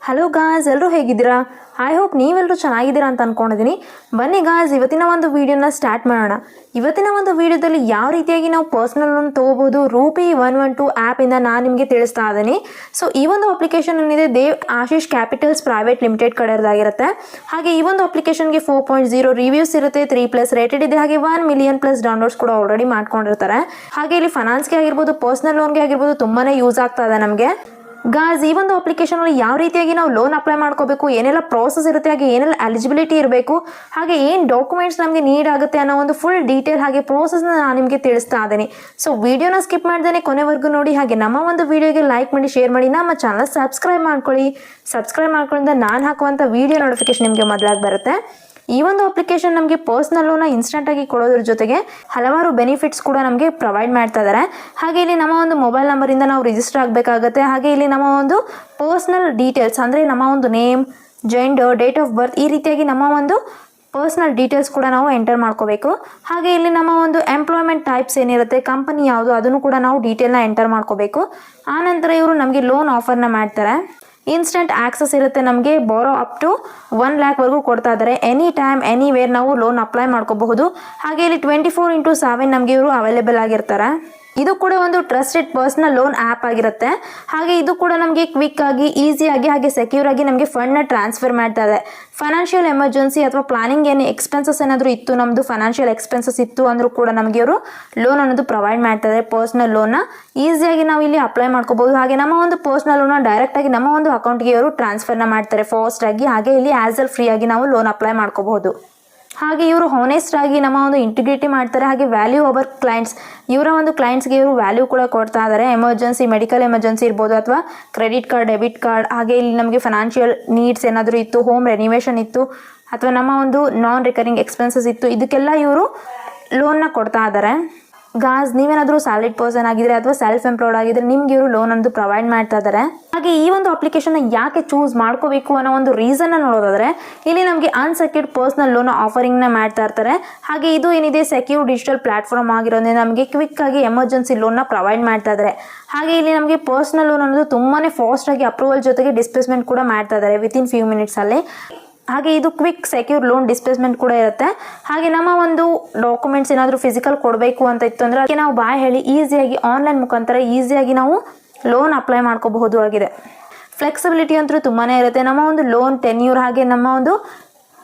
Hello guys, ಎಲ್ಲರೂ ಹೇಗಿದ್ದೀರಾ? I hope ನೀವೆಲ್ಲರೂ ಚೆನ್ನಾಗಿದ್ದೀರಾ ಅಂತ ಅಂದ್ಕೊಂಡಿದ್ದೀನಿ. ಬನ್ನಿ ಗಾಯ್ಸ್, ಇವತ್ತಿನ ಒಂದು ವೀಡಿಯೋನ ಸ್ಟಾರ್ಟ್ ಮಾಡೋಣ. ಇವತ್ತಿನ ಒಂದು ವೀಡಿಯೋದಲ್ಲಿ ಯಾವ ರೀತಿಯಾಗಿ ನಾವು ಪರ್ಸ್ನಲ್ ಲೋನ್ ತೊಗೋಬೋದು ರೂಪಿ 112 ಆ್ಯಪಿಂದ ನಾನು ನಿಮಗೆ ತಿಳಿಸ್ತಾ ಇದ್ದೀನಿ. ಸೊ ಈ ಒಂದು ಅಪ್ಲಿಕೇಶನ್ ಏನಿದೆ Dev Ashish Capitals Private Limited ಕಡೆಯದಾಗಿರುತ್ತೆ. ಹಾಗೆ ಈ ಒಂದು ಅಪ್ಲಿಕೇಶನ್ಗೆ 4.0 ರಿವ್ಯೂಸ್ ಇರುತ್ತೆ, 3+ ರೇಟೆಡ್ ಇದೆ, ಹಾಗೆ 1 ಮಿಲಿಯನ್+ ಡೌನ್ಲೋಡ್ಸ್ ಕೂಡ ಆಲ್ರೆಡಿ ಮಾಡ್ಕೊಂಡಿರ್ತಾರೆ. ಹಾಗೆ ಇಲ್ಲಿ ಫೈನಾನ್ಸ್ಗೆ ಆಗಿರ್ಬೋದು, ಪರ್ಸ್ನಲ್ ಲೋನ್ಗೆ ಆಗಿರ್ಬೋದು ತುಂಬಾ ಯೂಸ್ ಆಗ್ತಾ ಇದೆ ನಮಗೆ. ಗಾಯ್ಸ್, ಈ ಒಂದು ಅಪ್ಲಿಕೇಶನಲ್ಲಿ ಯಾವ ರೀತಿಯಾಗಿ ನಾವು ಲೋನ್ ಅಪ್ಲೈ ಮಾಡ್ಕೋಬೇಕು, ಏನೆಲ್ಲ ಪ್ರೋಸೆಸ್ ಇರುತ್ತೆ, ಹಾಗೆ ಏನೆಲ್ಲ ಎಲಿಜಿಬಿಲಿಟಿ ಇರಬೇಕು, ಹಾಗೆ ಏನು ಡಾಕ್ಯುಮೆಂಟ್ಸ್ ನಮಗೆ ನೀಡ್ ಆಗುತ್ತೆ ಅನ್ನೋ ಒಂದು ಫುಲ್ ಡೀಟೇಲ್ ಹಾಗೆ ಪ್ರೋಸೆಸ್ನ ನಾನು ನಿಮಗೆ ತಿಳಿಸ್ತಾ ಇದ್ದೀನಿ. ಸೊ ವಿಡಿಯೋನ ಸ್ಕಿಪ್ ಮಾಡ್ದೇ ಕೊನೆವರೆಗೂ ನೋಡಿ, ಹಾಗೆ ನಮ್ಮ ಒಂದು ವಿಡಿಯೋಗೆ ಲೈಕ್ ಮಾಡಿ, ಶೇರ್ ಮಾಡಿ, ನಮ್ಮ ಚಾನಲ್ ಸಬ್ಸ್ಕ್ರೈಬ್ ಮಾಡ್ಕೊಳ್ಳಿ. ಸಬ್ಸ್ಕ್ರೈಬ್ ಮಾಡ್ಕೊಳ್ಳೋದ್ರಿಂದ ನಾನು ಹಾಕುವಂಥ ವಿಡಿಯೋ ನೋಟಿಫಿಕೇಶನ್ ನಿಮಗೆ ಮೊದಲಾಗಿ ಬರುತ್ತೆ. ಈ ಒಂದು ಅಪ್ಲಿಕೇಶನ್ ನಮಗೆ ಪರ್ಸ್ನಲ್ ಲೋನ ಇನ್ಸ್ಟೆಂಟಾಗಿ ಕೊಡೋದ್ರ ಜೊತೆಗೆ ಹಲವಾರು ಬೆನಿಫಿಟ್ಸ್ ಕೂಡ ನಮಗೆ ಪ್ರೊವೈಡ್ ಮಾಡ್ತಾ ಇದ್ದಾರೆ. ಹಾಗೆ ಇಲ್ಲಿ ನಮ್ಮ ಒಂದು ಮೊಬೈಲ್ ನಂಬರಿಂದ ನಾವು ರಿಜಿಸ್ಟರ್ ಆಗಬೇಕಾಗುತ್ತೆ. ಹಾಗೆ ಇಲ್ಲಿ ನಮ್ಮ ಒಂದು ಪರ್ಸ್ನಲ್ ಡೀಟೇಲ್ಸ್ ಅಂದರೆ ನಮ್ಮ ಒಂದು name, gender, date of birth, ಈ ರೀತಿಯಾಗಿ ನಮ್ಮ ಒಂದು ಪರ್ಸ್ನಲ್ ಡೀಟೇಲ್ಸ್ ಕೂಡ ನಾವು ಎಂಟರ್ ಮಾಡ್ಕೋಬೇಕು. ಹಾಗೆ ಇಲ್ಲಿ ನಮ್ಮ ಒಂದು ಎಂಪ್ಲಾಯ್ಮೆಂಟ್ ಟೈಪ್ಸ್ ಏನಿರುತ್ತೆ, ಕಂಪನಿ ಯಾವುದು, ಅದನ್ನು ಕೂಡ ನಾವು ಡೀಟೇಲ್ನ ಎಂಟರ್ ಮಾಡ್ಕೋಬೇಕು. ಆನಂತರ ಇವರು ನಮಗೆ ಲೋನ್ ಆಫರ್ನ ಮಾಡ್ತಾರೆ. ಇನ್ಸ್ಟೆಂಟ್ ಆಕ್ಸೆಸ್ ಇರುತ್ತೆ, ನಮಗೆ ಬಾರೋ ಅಪ್ ಟು 1 ಲ್ಯಾಕ್ವರೆಗೂ ಕೊಡ್ತಾ ಇದ್ದಾರೆ. ಎನಿ ಟೈಮ್ ಎನಿವೇರ್ ನಾವು ಲೋನ್ ಅಪ್ಲೈ ಮಾಡ್ಕೋಬಹುದು. ಹಾಗೆ ಇಲ್ಲಿ 24/7 ನಮಗೆ ಇವರು ಅವೈಲೇಬಲ್ ಆಗಿರ್ತಾರೆ. ಇದು ಕೂಡ ಒಂದು ಟ್ರಸ್ಟೆಡ್ ಪರ್ಸನಲ್ ಲೋನ್ ಆ್ಯಪ್ ಆಗಿರುತ್ತೆ. ಹಾಗೆ ಇದು ಕೂಡ ನಮಗೆ ಕ್ವಿಕ್ ಆಗಿ, ಈಸಿಯಾಗಿ, ಹಾಗೆ ಸೆಕ್ಯೂರ್ ಆಗಿ ನಮಗೆ ಫಂಡ್ನ ಟ್ರಾನ್ಸ್ಫರ್ ಮಾಡ್ತಾ ಇದೆ. ಫೈನಾನ್ಷಿಯಲ್ ಎಮರ್ಜೆನ್ಸಿ ಅಥವಾ ಪ್ಲಾನಿಂಗ್ ಏನು ಎಕ್ಸ್ಪೆನ್ಸಸ್ ಏನಾದರೂ ಇತ್ತು, ನಮ್ಮದು ಫೈನಾನ್ಷಿಯಲ್ ಎಕ್ಸ್ಪೆನ್ಸಸ್ ಇತ್ತು ಅಂದರೂ ಕೂಡ ನಮಗೆ ಇವರು ಲೋನ್ ಅನ್ನೋದು ಪ್ರೊವೈಡ್ ಮಾಡ್ತಾರೆ. ಪರ್ಸ್ನಲ್ ಲೋನ್ನ ಈಸಿಯಾಗಿ ನಾವು ಇಲ್ಲಿ ಅಪ್ಲೈ ಮಾಡ್ಕೋಬಹುದು. ಹಾಗೆ ನಮ್ಮ ಒಂದು ಪರ್ಸ್ನಲ್ ಲೋನ್ನ ಡೈರೆಕ್ಟಾಗಿ ನಮ್ಮ ಒಂದು ಅಕೌಂಟ್ಗೆ ಇವರು ಟ್ರಾನ್ಸ್ಫರ್ನ ಮಾಡ್ತಾರೆ ಫಾಸ್ಟಾಗಿ. ಹಾಗೆ ಇಲ್ಲಿ ಆ್ಯಸ್ ವೆಲ್ ಫ್ರೀ ಆಗಿ ನಾವು ಲೋನ್ ಅಪ್ಲೈ ಮಾಡ್ಕೋಬಹುದು. ಹಾಗೆ ಇವರು ಹಾನೆಸ್ಟ್ ಆಗಿ ನಮ್ಮ ಒಂದು ಇಂಟಿಗ್ರಿಟಿ ಮಾಡ್ತಾರೆ. ಹಾಗೆ ವ್ಯಾಲ್ಯೂ ಓವರ್ ಕ್ಲೈಂಟ್ಸ್, ಇವರ ಒಂದು ಕ್ಲೈಂಟ್ಸ್ಗೆ ಇವರು ವ್ಯಾಲ್ಯೂ ಕೂಡ ಕೊಡ್ತಾ ಇದ್ದಾರೆ. ಎಮರ್ಜೆನ್ಸಿ, ಮೆಡಿಕಲ್ ಎಮರ್ಜೆನ್ಸಿ ಇರ್ಬೋದು, ಅಥವಾ ಕ್ರೆಡಿಟ್ ಕಾರ್ಡ್, ಡೆಬಿಟ್ ಕಾರ್ಡ್, ಹಾಗೆ ಇಲ್ಲಿ ನಮಗೆ ಫೈನಾನ್ಷಿಯಲ್ ನೀಡ್ಸ್ ಏನಾದರೂ ಇತ್ತು, ಹೋಮ್ ರೆನಿವೇಷನ್ ಇತ್ತು, ಅಥವಾ ನಮ್ಮ ಒಂದು ನಾನ್ ರಿಕರಿಂಗ್ ಎಕ್ಸ್ಪೆನ್ಸಸ್ ಇತ್ತು, ಇದಕ್ಕೆಲ್ಲ ಇವರು ಲೋನ್ನ ಕೊಡ್ತಾ ಇದ್ದಾರೆ. ಗಾಸ್, ನೀವೇನಾದರೂ ಸ್ಯಾಲರಿಡ್ ಪರ್ಸನ್ ಆಗಿದ್ರೆ ಅಥವಾ ಸೆಲ್ಫ್ ಎಂಪ್ಲಾಯ್ಡ್ ಆಗಿದ್ರೆ ನಿಮ್ಗೆ ಇವರು ಲೋನ್ ಅನ್ನೋದು ಪ್ರೊವೈಡ್ ಮಾಡ್ತಾ ಇದ್ದಾರೆ. ಹಾಗೆ ಈ ಒಂದು ಅಪ್ಲಿಕೇಶನ್ ಯಾಕೆ ಚೂಸ್ ಮಾಡ್ಕೋಬೇಕು ಅನ್ನೋ ಒಂದು ರೀಸನ್ನ ನೋಡೋದಾದ್ರೆ, ಇಲ್ಲಿ ನಮಗೆ ಅನ್ಸೆಕ್ಯೂರ್ಡ್ ಪರ್ಸನಲ್ ಲೋನ್ ಆಫರಿಂಗ್ನ ಮಾಡ್ತಾ ಇರ್ತಾರೆ. ಹಾಗೆ ಇದು ಏನಿದೆ ಸೆಕ್ಯೂರ್ ಡಿಜಿಟಲ್ ಪ್ಲಾಟ್ಫಾರ್ಮ್ ಆಗಿರೋದ್ರಿಂದ ನಮಗೆ ಕ್ವಿಕ್ ಆಗಿ ಎಮರ್ಜೆನ್ಸಿ ಲೋನ್ನ ಪ್ರೊವೈಡ್ ಮಾಡ್ತಾ ಇದ್ದಾರೆ. ಹಾಗೆ ಇಲ್ಲಿ ನಮಗೆ ಪರ್ಸನಲ್ ಲೋನ್ ಅನ್ನೋದು ತುಂಬಾ ಫಾಸ್ಟಾಗಿ ಅಪ್ರೂವಲ್ ಜೊತೆಗೆ ಡಿಸ್ಪ್ಲೇಸ್ಮೆಂಟ್ ಕೂಡ ಮಾಡ್ತಾ ಇದ್ದಾರೆ ವಿತಿನ್ ಫ್ಯೂ ಮಿನಿಟ್ಸಲ್ಲಿ. ಹಾಗೆ ಇದು ಕ್ವಿಕ್ ಸೆಕ್ಯೂರ್ ಲೋನ್ ಡಿಸ್ಪ್ಲೇಸ್ಮೆಂಟ್ ಕೂಡ ಇರುತ್ತೆ. ಹಾಗೆ ನಮ್ಮ ಒಂದು ಡಾಕ್ಯುಮೆಂಟ್ಸ್ ಏನಾದರೂ ಫಿಸಿಕಲ್ ಕೊಡಬೇಕು ಅಂತ ಇತ್ತು ಅಂದರೆ ಅದಕ್ಕೆ ನಾವು ಬಾಯ್ ಹೇಳಿ ಈಸಿಯಾಗಿ ಆನ್ಲೈನ್ ಮುಖಾಂತರ ಈಸಿಯಾಗಿ ನಾವು ಲೋನ್ ಅಪ್ಲೈ ಮಾಡ್ಕೋಬಹುದು ಆಗಿದೆ. ಫ್ಲೆಕ್ಸಿಬಿಲಿಟಿ ಅಂತೂ ತುಂಬಾ ಇರುತ್ತೆ. ನಮ್ಮ ಒಂದು ಲೋನ್ ಟೆನ್ಯೂರ್ ಹಾಗೆ ನಮ್ಮ ಒಂದು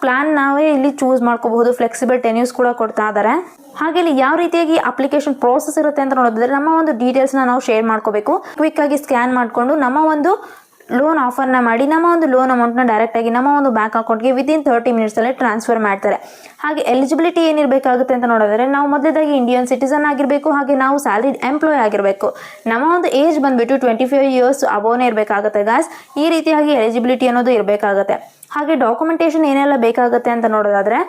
ಪ್ಲಾನ್ ನಾವೇ ಇಲ್ಲಿ ಚೂಸ್ ಮಾಡ್ಕೋಬಹುದು. ಫ್ಲೆಕ್ಸಿಬಲ್ ಟೆನ್ಯೂರ್ಸ್ ಕೂಡ ಕೊಡ್ತಾ ಇದ್ದಾರೆ. ಹಾಗೆ ಇಲ್ಲಿ ಯಾವ ರೀತಿಯಾಗಿ ಅಪ್ಲಿಕೇಶನ್ ಪ್ರೋಸೆಸ್ ಇರುತ್ತೆ ಅಂತ ನೋಡೋದಾದ್ರೆ, ನಮ್ಮ ಒಂದು ಡೀಟೇಲ್ಸ್ನ ನಾವು ಶೇರ್ ಮಾಡ್ಕೋಬೇಕು. ಕ್ವಿಕ್ ಆಗಿ ಸ್ಕ್ಯಾನ್ ಮಾಡಿಕೊಂಡು ನಮ್ಮ ಒಂದು ಲೋನ್ ಆಫರ್ನ ಮಾಡಿ ನಮ್ಮ ಒಂದು ಲೋನ್ ಅಮೌಂಟ್ನ ಡೈರೆಕ್ಟಾಗಿ ನಮ್ಮ ಒಂದು ಬ್ಯಾಂಕ್ ಅಕೌಂಟ್ಗೆ ವಿತಿನ್ 30 ಮಿನಿಟ್ಸಲ್ಲೇ ಟ್ರಾನ್ಸ್ಫರ್ ಮಾಡ್ತಾರೆ. ಹಾಗೆ ಎಲಿಜಿಬಿಲಿಟಿ ಏನಿರಬೇಕಾಗುತ್ತೆ ಅಂತ ನೋಡಿದ್ರೆ, ನಾವು ಮೊದಲೇದಾಗಿ ಇಂಡಿಯನ್ ಸಿಟಿಸನ್ ಆಗಿರಬೇಕು. ಹಾಗೆ ನಾವು ಸ್ಯಾಲರಿಡ್ ಎಂಪ್ಲಾಯ್ ಆಗಿರಬೇಕು. ನಮ್ಮ ಒಂದು ಏಜ್ ಬಂದುಬಿಟ್ಟು 25 ಇಯರ್ಸ್ ಅಬೋನೇ ಇರಬೇಕಾಗುತ್ತೆ ಗಾಯ್ಸ್. ಈ ರೀತಿಯಾಗಿ ಎಲಿಜಿಬಿಲಿಟಿ ಅನ್ನೋದು ಇರಬೇಕಾಗುತ್ತೆ. ಹಾಗೆ ಡಾಕ್ಯುಮೆಂಟೇಷನ್ ಏನೆಲ್ಲ ಬೇಕಾಗುತ್ತೆ ಅಂತ ನೋಡೋದಾದರೆ,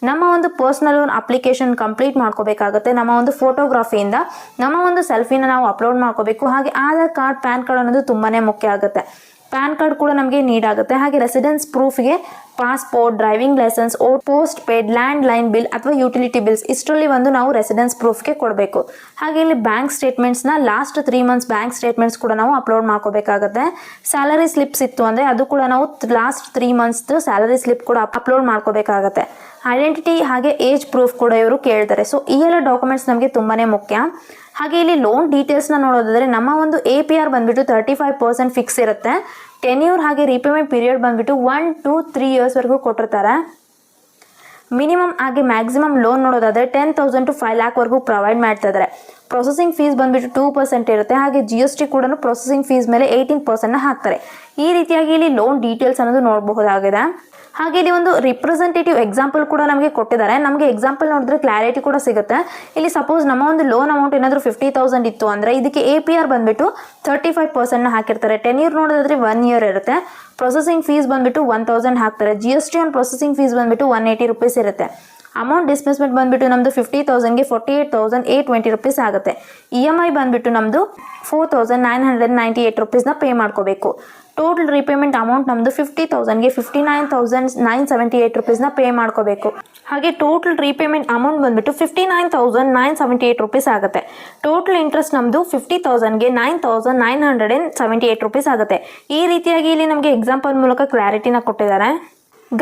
ನಮ್ಮ ಒಂದು ಪರ್ಸ್ನಲ್ ಲೋನ್ ಅಪ್ಲಿಕೇಶನ್ ಕಂಪ್ಲೀಟ್ ಮಾಡ್ಕೋಬೇಕಾಗುತ್ತೆ. ನಮ್ಮ ಒಂದು ಫೋಟೋಗ್ರಫಿಯಿಂದ ನಮ್ಮ ಒಂದು ಸೆಲ್ಫಿನ ನಾವು ಅಪ್ಲೋಡ್ ಮಾಡ್ಕೋಬೇಕು. ಹಾಗೆ ಆಧಾರ್ ಕಾರ್ಡ್, ಪ್ಯಾನ್ ಕಾರ್ಡ್ ಅನ್ನೋದು ತುಂಬಾ ಮುಖ್ಯ ಆಗುತ್ತೆ. ಪ್ಯಾನ್ ಕಾರ್ಡ್ ಕೂಡ ನಮಗೆ ನೀಡ್ ಆಗುತ್ತೆ. ಹಾಗೆ ರೆಸಿಡೆನ್ಸ್ ಪ್ರೂಫ್ಗೆ passport, driving licence, postpaid, landline bill ಅಥವಾ ಯುಟಿಲಿಟಿ ಬಿಲ್ಸ್, ಇಷ್ಟರಲ್ಲಿ ಒಂದು ನಾವು ರೆಸಿಡೆನ್ಸ್ ಪ್ರೂಫ್ಗೆ ಕೊಡಬೇಕು. ಹಾಗೆ ಇಲ್ಲಿ ಬ್ಯಾಂಕ್ ಸ್ಟೇಟ್ಮೆಂಟ್ಸ್ನ ಲಾಸ್ಟ್ 3 ಮಂತ್ಸ್ ಬ್ಯಾಂಕ್ ಸ್ಟೇಟ್ಮೆಂಟ್ಸ್ ಕೂಡ ನಾವು ಅಪ್ಲೋಡ್ ಮಾಡ್ಕೋಬೇಕಾಗುತ್ತೆ. ಸ್ಯಾಲರಿ ಸ್ಲಿಪ್ಸ್ ಇತ್ತು ಅಂದರೆ ಅದು ಕೂಡ ನಾವು ಲಾಸ್ಟ್ 3 ಮಂತ್ಸ್ದು ಸ್ಯಾಲರಿ ಸ್ಲಿಪ್ ಕೂಡ ಅಪ್ಲೋಡ್ ಮಾಡ್ಕೋಬೇಕಾಗತ್ತೆ. ಐಡೆಂಟಿಟಿ ಹಾಗೆ ಏಜ್ ಪ್ರೂಫ್ ಕೂಡ ಇವರು ಕೇಳ್ತಾರೆ. ಸೊ ಈ ಎಲ್ಲ ಡಾಕ್ಯುಮೆಂಟ್ಸ್ ನಮಗೆ ತುಂಬಾ ಮುಖ್ಯ. ಹಾಗೆ ಇಲ್ಲಿ ಲೋನ್ ಡೀಟೇಲ್ಸ್ನ ನೋಡೋದಾದರೆ, ನಮ್ಮ ಒಂದು APR ಬಂದುಬಿಟ್ಟು 35% ಫಿಕ್ಸ್ ಇರುತ್ತೆ. ಟೆನ್ಯೂರ್ ಹಾಗೆ ರೀಪೇಮೆಂಟ್ ಪೀರಿಯಡ್ ಬಂದುಬಿಟ್ಟು 1 to 3 ಇಯರ್ಸ್ವರೆಗೂ ಕೊಟ್ಟಿರ್ತಾರೆ. ಮಿನಿಮಮ್ ಹಾಗೆ ಮ್ಯಾಕ್ಸಿಮಮ್ ಲೋನ್ ನೋಡೋದಾದರೆ 10,000 to 5 ಲ್ಯಾಕ್ವರೆಗೂ ಪ್ರೊವೈಡ್ ಮಾಡ್ತಾ ಇದ್ದಾರೆ. ಪ್ರೊಸೆಸಿಂಗ್ ಫೀಸ್ ಬಂದುಬಿಟ್ಟು 2% ಇರುತ್ತೆ. ಹಾಗೆ GST ಕೂಡ ಪ್ರೊಸೆಸಿಂಗ್ ಫೀಸ್ ಮೇಲೆ 18% ಹಾಕ್ತಾರೆ. ಈ ರೀತಿಯಾಗಿ ಇಲ್ಲಿ ಲೋನ್ ಡೀಟೇಲ್ಸ್ ಅನ್ನೋದು ನೋಡಬಹುದಾಗಿದೆ. ಹಾಗೆ ಇಲ್ಲಿ ಒಂದು ರಿಪ್ರೆಸೆಂಟೇಟಿವ್ ಎಕ್ಸಾಂಪಲ್ ಕೂಡ ನಮಗೆ ಕೊಟ್ಟಿದ್ದಾರೆ. ನಮಗೆ ಎಕ್ಸಾಂಪಲ್ ನೋಡಿದ್ರೆ ಕ್ಲಾರಿಟಿ ಕೂಡ ಸಿಗುತ್ತೆ. ಇಲ್ಲಿ ಸಪೋಸ್ ನಮ್ಮ ಒಂದು ಲೋನ್ ಅಮೌಂಟ್ ಏನಾದರೂ 50,000 ಇತ್ತು ಅಂದರೆ ಇದಕ್ಕೆ APR ಬಂದುಬಿಟ್ಟು 35% ಹಾಕಿರ್ತಾರೆ. ಟೆನ್ಯೂರ್ ನೋಡೋದಾದ್ರೆ 1 ಇಯರ್ ಇರುತ್ತೆ. ಪ್ರೊಸೆಸಿಂಗ್ ಫೀಸ್ ಬಂದುಬಿಟ್ಟು 1,000 ಹಾಕ್ತಾರೆ. GST ಆನ್ ಪ್ರೊಸೆಸಿಂಗ್ ಫೀಸ್ ಬಂದುಬಿಟ್ಟು 180 ರೂಪೀಸ್ ಇರುತ್ತೆ. ಅಮೌಂಟ್ ಡಿಸ್ಪ್ಲೇಸ್ಮೆಂಟ್ ಬಂದುಬಿಟ್ಟು ನಮ್ಮದು 50,000ಗೆ 48,820 ರೂಪೀಸ್ ಆಗುತ್ತೆ. EMI ಬಂದುಬಿಟ್ಟು ನಮ್ಮದು 4,998 ರೂಪೀಸ್ನ ಪೇ ಮಾಡ್ಕೋಬೇಕು. ಟೋಟಲ್ ರೀಪೇಮೆಂಟ್ ಅಮೌಂಟ್ ನಮ್ಮದು 50,000ಗೆ 59,978 ರುಪೀಸ್ನ ಪೇ ಮಾಡ್ಕೋಬೇಕು. ಹಾಗೆ ಟೋಟಲ್ ರೀಪೇಮೆಂಟ್ ಅಮೌಂಟ್ ಬಂದುಬಿಟ್ಟು 59,978 ರುಪೀಸ್ ಆಗುತ್ತೆ. ಟೋಟಲ್ ಇಂಟ್ರೆಸ್ಟ್ ನಮ್ಮದು 50,000ಗೆ 9,978 ರುಪೀಸ್ ಆಗುತ್ತೆ. ಈ ರೀತಿಯಾಗಿ ಇಲ್ಲಿ ನಮಗೆ ಎಕ್ಸಾಂಪಲ್ ಮೂಲಕ ಕ್ಲಾರಿಟಿನ ಕೊಟ್ಟಿದ್ದಾರೆ.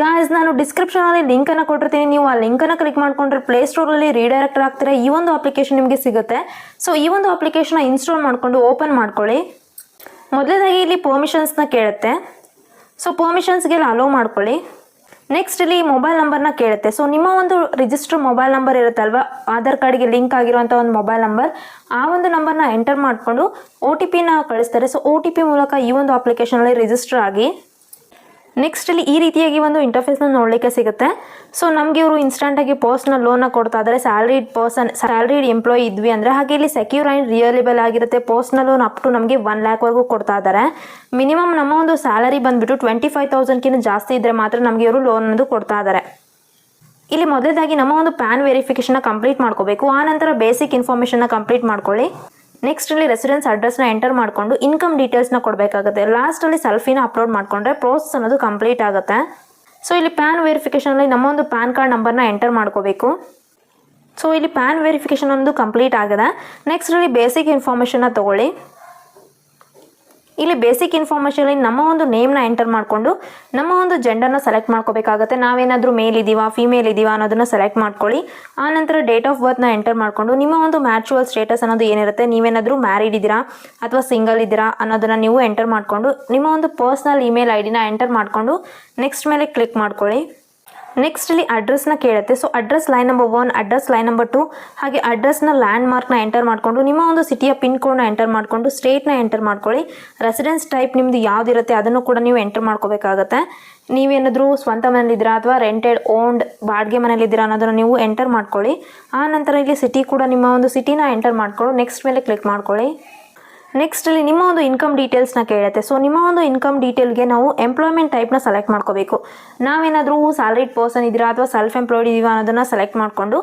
ಗಾಯ್ಸ್, ನಾನು ಡಿಸ್ಕ್ರಿಪ್ಷನಲ್ಲಿ ಲಿಂಕನ್ನು ಕೊಟ್ಟಿರ್ತೀನಿ. ನೀವು ಆ ಲಿಂಕನ್ನು ಕ್ಲಿಕ್ ಮಾಡಿಕೊಂಡ್ರೆ ಪ್ಲೇಸ್ಟೋರಲ್ಲಿ ರೀಡೈರೆಕ್ಟ್ ಆಗ್ತೀರಾ. ಈ ಒಂದು ಅಪ್ಲಿಕೇಶನ್ ನಿಮಗೆ ಸಿಗುತ್ತೆ. ಸೊ ಈ ಒಂದು ಅಪ್ಲಿಕೇಶನ್ನ ಇನ್ಸ್ಟಾಲ್ ಮಾಡಿಕೊಂಡು ಓಪನ್ ಮಾಡ್ಕೊಳ್ಳಿ. ಮೊದಲನೇದಾಗಿ ಇಲ್ಲಿ ಪರ್ಮಿಷನ್ಸ್ನ ಕೇಳುತ್ತೆ. ಸೊ ಪರ್ಮಿಷನ್ಸ್ಗೆಲ್ಲ ಅಲೋ ಮಾಡ್ಕೊಳ್ಳಿ. ನೆಕ್ಸ್ಟ್ ಇಲ್ಲಿ ಮೊಬೈಲ್ ನಂಬರ್ನ ಕೇಳುತ್ತೆ. ಸೊ ನಿಮ್ಮ ಒಂದು ರಿಜಿಸ್ಟರ್ ಮೊಬೈಲ್ ನಂಬರ್ ಇರುತ್ತಲ್ವ, ಆಧಾರ್ ಕಾರ್ಡ್ಗೆ ಲಿಂಕ್ ಆಗಿರುವಂಥ ಒಂದು ಮೊಬೈಲ್ ನಂಬರ್, ಆ ಒಂದು ನಂಬರ್ನ ಎಂಟರ್ ಮಾಡಿಕೊಂಡು OTP ಕಳಿಸ್ತಾರೆ. ಸೊ OTP ಮೂಲಕ ಈ ಒಂದು ಅಪ್ಲಿಕೇಶನಲ್ಲಿ ರಿಜಿಸ್ಟರ್ ಆಗಿ ನೆಕ್ಸ್ಟ್ ಇಲ್ಲಿ ಈ ರೀತಿಯಾಗಿ ಒಂದು ಇಂಟರ್ಫೇಸ್ನ ನೋಡಲಿಕ್ಕೆ ಸಿಗುತ್ತೆ. ಸೊ ನಮಗೆ ಇವರು ಇನ್ಸ್ಟಂಟಾಗಿ ಪರ್ಸ್ನಲ್ ಲೋನ್ನ ಕೊಡ್ತಾ ಇದ್ದಾರೆ. ಸ್ಯಾಲ್ರಿಡ್ ಎಂಪ್ಲಾಯಿ ಇದ್ವಿ ಅಂದರೆ ಹಾಗೆ ಇಲ್ಲಿ ಸೆಕ್ಯೂರ್ ಆ್ಯಂಡ್ ರಿಯಲೇಬಲ್ ಆಗಿರುತ್ತೆ. ಪರ್ಸ್ನಲ್ ಲೋನ್ ಅಪ್ ಟು ನಮಗೆ 1 ಲ್ಯಾಕ್ವರೆಗೂ ಕೊಡ್ತಾ ಇದ್ದಾರೆ. ಮಿನಿಮಮ್ ನಮ್ಮ ಒಂದು ಸ್ಯಾಲರಿ ಬಂದುಬಿಟ್ಟು 25,000ಕಿಂತ ಜಾಸ್ತಿ ಇದ್ದರೆ ಮಾತ್ರ ನಮಗೆ ಇವರು ಲೋನ್ ಅನ್ನೋದು ಕೊಡ್ತಾ ಇದ್ದಾರೆ. ಇಲ್ಲಿ ಮೊದಲೇದಾಗಿ ನಮ್ಮ ಒಂದು ಪ್ಯಾನ್ ವೆರಿಫಿಕೇಷನ್ನ ಕಂಪ್ಲೀಟ್ ಮಾಡ್ಕೋಬೇಕು. ಆನಂತರ ಬೇಸಿಕ್ ಇನ್ಫಾರ್ಮೇಷನ್ನ ಕಂಪ್ಲೀಟ್ ಮಾಡ್ಕೊಳ್ಳಿ. ನೆಕ್ಸ್ಟ್ ಇಲ್ಲಿ ರೆಸಿಡೆನ್ಸ್ ಅಡ್ರೆಸ್ನ ಎಂಟರ್ ಮಾಡಿಕೊಂಡು ಇನ್ಕಮ್ ಡೀಟೇಲ್ಸ್ನ ಕೊಡಬೇಕಾಗುತ್ತೆ. ಲಾಸ್ಟಲ್ಲಿ ಸೆಲ್ಫಿನ ಅಪ್ಲೋಡ್ ಮಾಡಿಕೊಂಡ್ರೆ ಪ್ರೋಸೆಸ್ ಅನ್ನೋದು ಕಂಪ್ಲೀಟ್ ಆಗುತ್ತೆ. ಸೊ ಇಲ್ಲಿ ಪ್ಯಾನ್ ವೆರಿಫಿಕೇಷನಲ್ಲಿ ನಮ್ಮ ಒಂದು ಪ್ಯಾನ್ ಕಾರ್ಡ್ ನಂಬರ್ನ ಎಂಟರ್ ಮಾಡ್ಕೋಬೇಕು. ಸೊ ಇಲ್ಲಿ ಪ್ಯಾನ್ ವೆರಿಫಿಕೇಷನ್ ಅನ್ನೋದು ಕಂಪ್ಲೀಟ್ ಆಗಿದೆ. ನೆಕ್ಸ್ಟ್ ಇಲ್ಲಿ ಬೇಸಿಕ್ ಇನ್ಫಾರ್ಮೇಷನ್ನ ತೊಗೊಳ್ಳಿ. ಇಲ್ಲಿ ಬೇಸಿಕ್ ಇನ್ಫಾರ್ಮೇಷನಲ್ಲಿ ನಮ್ಮ ಒಂದು ನೇಮ್ನ ಎಂಟರ್ ಮಾಡಿಕೊಂಡು ನಮ್ಮ ಒಂದು ಜೆಂಡರ್ನ ಸೆಲೆಕ್ಟ್ ಮಾಡ್ಕೋಬೇಕಾಗುತ್ತೆ. ನಾವೇನಾದರೂ ಮೇಲ್ ಇದ್ದೀವಾ ಫಿಮೇಲ್ ಇದ್ದೀವಾ ಅನ್ನೋದನ್ನು ಸೆಲೆಕ್ಟ್ ಮಾಡ್ಕೊಳ್ಳಿ. ಆನಂತರ ಡೇಟ್ ಆಫ್ ಬರ್ತ್ನ ಎಂಟರ್ ಮಾಡಿಕೊಂಡು ನಿಮ್ಮ ಒಂದು ಮ್ಯಾಚುವಲ್ ಸ್ಟೇಟಸ್ ಅನ್ನೋದು ಏನಿರುತ್ತೆ, ನೀವೇನಾದರೂ ಮ್ಯಾರಿಡ್ ಇದ್ದೀರಾ ಅಥವಾ ಸಿಂಗಲ್ ಇದ್ದೀರಾ ಅನ್ನೋದನ್ನು ನೀವು ಎಂಟರ್ ಮಾಡಿಕೊಂಡು ನಿಮ್ಮ ಒಂದು ಪರ್ಸ್ನಲ್ ಇಮೇಲ್ ಐಡಿನ ಎಂಟರ್ ಮಾಡಿಕೊಂಡು ನೆಕ್ಸ್ಟ್ ಮೇಲೆ ಕ್ಲಿಕ್ ಮಾಡ್ಕೊಳ್ಳಿ. ನೆಕ್ಸ್ಟ್ ಇಲ್ಲಿ ಅಡ್ರೆಸ್ನ ಕೇಳುತ್ತೆ. So address line number 1, address line number 2, ಹಾಗೆ ಅಡ್ರೆಸ್ನ ಲ್ಯಾಂಡ್ ಮಾರ್ಕ್ನ ಎಂಟರ್ ಮಾಡಿಕೊಂಡು ನಿಮ್ಮ ಒಂದು ಸಿಟಿಯ ಪಿನ್ ಕೋಡ್ನ ಎಂಟರ್ ಮಾಡಿಕೊಂಡು ಸ್ಟೇಟ್ನ ಎಂಟರ್ ಮಾಡ್ಕೊಳ್ಳಿ. ರೆಸಿಡೆನ್ಸ್ ಟೈಪ್ ನಿಮ್ಮದು ಯಾವುದಿರುತ್ತೆ ಅದನ್ನು ಕೂಡ ನೀವು ಎಂಟರ್ ಮಾಡ್ಕೋಬೇಕಾಗತ್ತೆ. ನೀವೇನಾದರೂ ಸ್ವಂತ ಮನೇಲಿದ್ದೀರಾ ಅಥವಾ ರೆಂಟೆಡ್ ಓನ್ಡ್ ಬಾಡಿಗೆ ಮನೇಲಿದ್ದೀರಾ ಅನ್ನೋದನ್ನು ನೀವು ಎಂಟರ್ ಮಾಡ್ಕೊಳ್ಳಿ. ಆ ನಂತರ ಇಲ್ಲಿ ಸಿಟಿ ಕೂಡ ನಿಮ್ಮ ಒಂದು ಸಿಟಿನ ಎಂಟರ್ ಮಾಡಿಕೊಂಡು ನೆಕ್ಸ್ಟ್ ಮೇಲೆ ಕ್ಲಿಕ್ ಮಾಡ್ಕೊಳ್ಳಿ. ನೆಕ್ಸ್ಟ್ ಇಲ್ಲಿ ನಿಮ್ಮ ಒಂದು ಇನ್ಕಮ್ ಡೀಟೇಲ್ಸ್ನ ಕೇಳುತ್ತೆ. ಸೊ ನಿಮ್ಮ ಒಂದು ಇನ್ಕಮ್ ಡೀಟೇಲ್ಗೆ ನಾವು ಎಂಪ್ಲಾಯ್ಮೆಂಟ್ ಟೈಪ್ನ ಸೆಲೆಕ್ಟ್ ಮಾಡ್ಕೋಬೇಕು. ನಾವೇನಾದರೂ ಸ್ಯಾಲರಿಡ್ ಪರ್ಸನ್ ಇದ್ದೀರಾ ಅಥವಾ ಸೆಲ್ಫ್ ಎಂಪ್ಲಾಯ್ಡ್ ಇದ್ದೀರಾ ಅನ್ನೋದನ್ನು ಸೆಲೆಕ್ಟ್ ಮಾಡಿಕೊಂಡು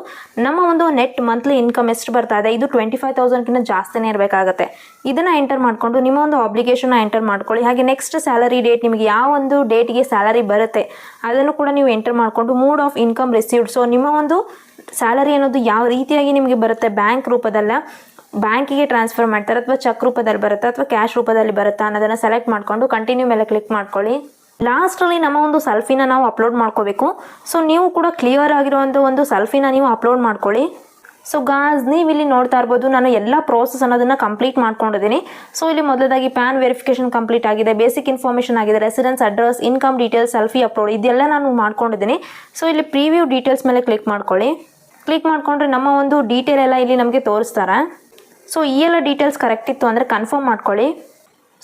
ನಮ್ಮ ಒಂದು ನೆಟ್ ಮಂತ್ಲಿ ಇನ್ಕಮ್ ಎಷ್ಟು ಬರ್ತಾ ಇದೆ, ಇದು 25,000ಕಿಂತ ಜಾಸ್ತಿನೇ ಇರಬೇಕಾಗತ್ತೆ. ಇದನ್ನು ಎಂಟರ್ ಮಾಡಿಕೊಂಡು ನಿಮ್ಮ ಒಂದು ಅಬ್ಲಿಗೇಷನ್ನ ಎಂಟರ್ ಮಾಡ್ಕೊಳ್ಳಿ. ಹಾಗೆ ನೆಕ್ಸ್ಟ್ ಸ್ಯಾಲರಿ ಡೇಟ್, ನಿಮಗೆ ಯಾವ ಒಂದು ಡೇಟ್ಗೆ ಸ್ಯಾಲರಿ ಬರುತ್ತೆ ಅದನ್ನು ಕೂಡ ನೀವು ಎಂಟರ್ ಮಾಡಿಕೊಂಡು mode of income received, so ನಿಮ್ಮ ಒಂದು ಸ್ಯಾಲರಿ ಅನ್ನೋದು ಯಾವ ರೀತಿಯಾಗಿ ನಿಮಗೆ ಬರುತ್ತೆ, ಬ್ಯಾಂಕ್ ರೂಪದಲ್ಲ ಬ್ಯಾಂಕಿಗೆ ಟ್ರಾನ್ಸ್ಫರ್ ಮಾಡ್ತಾರೆ ಅಥವಾ ಚೆಕ್ ರೂಪದಲ್ಲಿ ಬರುತ್ತಾ ಅಥವಾ ಕ್ಯಾಶ್ ರೂಪದಲ್ಲಿ ಬರುತ್ತಾ ಅನ್ನೋದನ್ನು ಸೆಲೆಕ್ಟ್ ಮಾಡಿಕೊಂಡು ಕಂಟಿನ್ಯೂ ಮೇಲೆ ಕ್ಲಿಕ್ ಮಾಡ್ಕೊಳ್ಳಿ. ಲಾಸ್ಟಲ್ಲಿ ನಮ್ಮ ಒಂದು ಸೆಲ್ಫಿನ ನಾವು ಅಪ್ಲೋಡ್ ಮಾಡ್ಕೋಬೇಕು. ಸೊ ನೀವು ಕೂಡ ಕ್ಲಿಯರ್ ಆಗಿರುವಂಥ ಒಂದು ಸೆಲ್ಫಿನ ನೀವು ಅಪ್ಲೋಡ್ ಮಾಡ್ಕೊಳ್ಳಿ. ಸೊ ಗಾಸ್, ನೀವು ಇಲ್ಲಿ ನೋಡ್ತಾ ಇರ್ಬೋದು ನಾನು ಎಲ್ಲ ಪ್ರೋಸೆಸ್ ಅನ್ನೋದನ್ನು ಕಂಪ್ಲೀಟ್ ಮಾಡ್ಕೊಂಡಿದ್ದೀನಿ. ಸೊ ಇಲ್ಲಿ ಮೊದಲಾಗಿ ಪ್ಯಾನ್ ವೆರಿಫಿಕೇಷನ್ ಕಂಪ್ಲೀಟ್ ಆಗಿದೆ, ಬೇಸಿಕ್ ಇನ್ಫಾರ್ಮೇಷನ್ ಆಗಿದೆ, residence address, income details, selfie upload ಇದೆಲ್ಲ ನಾನು ಮಾಡ್ಕೊಂಡಿದ್ದೀನಿ. ಸೊ ಇಲ್ಲಿ ಪ್ರಿವ್ಯೂ ಡೀಟೇಲ್ಸ್ ಮೇಲೆ ಕ್ಲಿಕ್ ಮಾಡ್ಕೊಳ್ಳಿ. ಕ್ಲಿಕ್ ಮಾಡಿಕೊಂಡ್ರೆ ನಮ್ಮ ಒಂದು ಡೀಟೇಲ್ ಎಲ್ಲ ಇಲ್ಲಿ ನಮಗೆ ತೋರಿಸ್ತಾರೆ. ಸೊ ಈ ಎಲ್ಲ ಡೀಟೇಲ್ಸ್ ಕರೆಕ್ಟ್ ಇತ್ತು ಅಂದರೆ ಕನ್ಫರ್ಮ್ ಮಾಡ್ಕೊಳ್ಳಿ.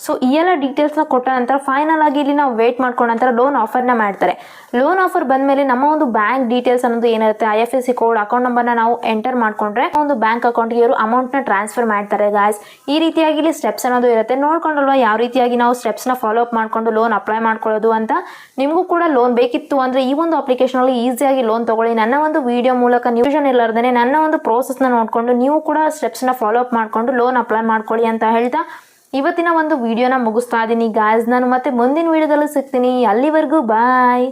ಸೊ ಈ ಎಲ್ಲ ಡೀಟೇಲ್ಸ್ನ ಕೊಟ್ಟ ನಂತರ ಫೈನಲ್ ಆಗಿ ಇಲ್ಲಿ ನಾವು ವೇಟ್ ಮಾಡ್ಕೊಂಡ ನಂತರ ಲೋನ್ ಆಫರ್ನ ಮಾಡ್ತಾರೆ. ಲೋನ್ ಆಫರ್ ಬಂದಮೇಲೆ ನಮ್ಮ ಒಂದು ಬ್ಯಾಂಕ್ ಡೀಟೇಲ್ಸ್ ಅನ್ನೋದು ಏನಿರುತ್ತೆ, IFSC ಕೋಡ್, ಅಕೌಂಟ್ ನಂಬರ್ನ ನಾವು ಎಂಟರ್ ಮಾಡಿಕೊಂಡ್ರೆ ಒಂದು ಬ್ಯಾಂಕ್ ಅಕೌಂಟ್ಗೆ ಇವರು ಅಮೌಂಟ್ನ ಟ್ರಾನ್ಸ್ಫರ್ ಮಾಡ್ತಾರೆ. ಗಾಯ್ಸ್, ಈ ರೀತಿಯಾಗಿ ಇಲ್ಲಿ ಸ್ಟೆಪ್ಸ್ ಅನ್ನೋದು ಇರುತ್ತೆ. ನೋಡ್ಕೊಂಡಲ್ವಾ ಯಾವ ರೀತಿಯಾಗಿ ನಾವು ಸ್ಟೆಪ್ಸ್ನ ಫಾಲೋ ಅಪ್ ಮಾಡಿಕೊಂಡು ಲೋನ್ ಅಪ್ಲೈ ಮಾಡ್ಕೊಳ್ಳೋದು ಅಂತ. ನಿಮಗೂ ಕೂಡ ಲೋನ್ ಬೇಕಿತ್ತು ಅಂದರೆ ಈ ಒಂದು ಅಪ್ಲಿಕೇಶನಲ್ಲಿ ಈಸಿಯಾಗಿ ಲೋನ್ ತೊಗೊಳ್ಳಿ. ನನ್ನ ಒಂದು ವಿಡಿಯೋ ಮೂಲಕ ನ್ಯೂಷನ್ ಇಲ್ಲಾರ್ದೇ ನನ್ನ ಒಂದು ಪ್ರೋಸೆಸ್ನ ನೋಡಿಕೊಂಡು ನೀವು ಕೂಡ ಸ್ಟೆಪ್ಸ್ನ ಫಾಲೋ ಅಪ್ ಮಾಡಿಕೊಂಡು ಲೋನ್ ಅಪ್ಲೈ ಮಾಡ್ಕೊಳ್ಳಿ ಅಂತ ಹೇಳ್ತಾ ಇವತ್ತಿನ ಒಂದು ವಿಡಿಯೋನ ಮುಗಿಸ್ತಾ ಇದ್ದೀನಿ ಗಾಯ್ಸ್. ನಾನು ಮತ್ತೆ ಮುಂದಿನ ವಿಡಿಯೋದಲ್ಲಿ ಸಿಗ್ತೀನಿ. ಅಲ್ಲಿವರೆಗೂ ಬಾಯ್.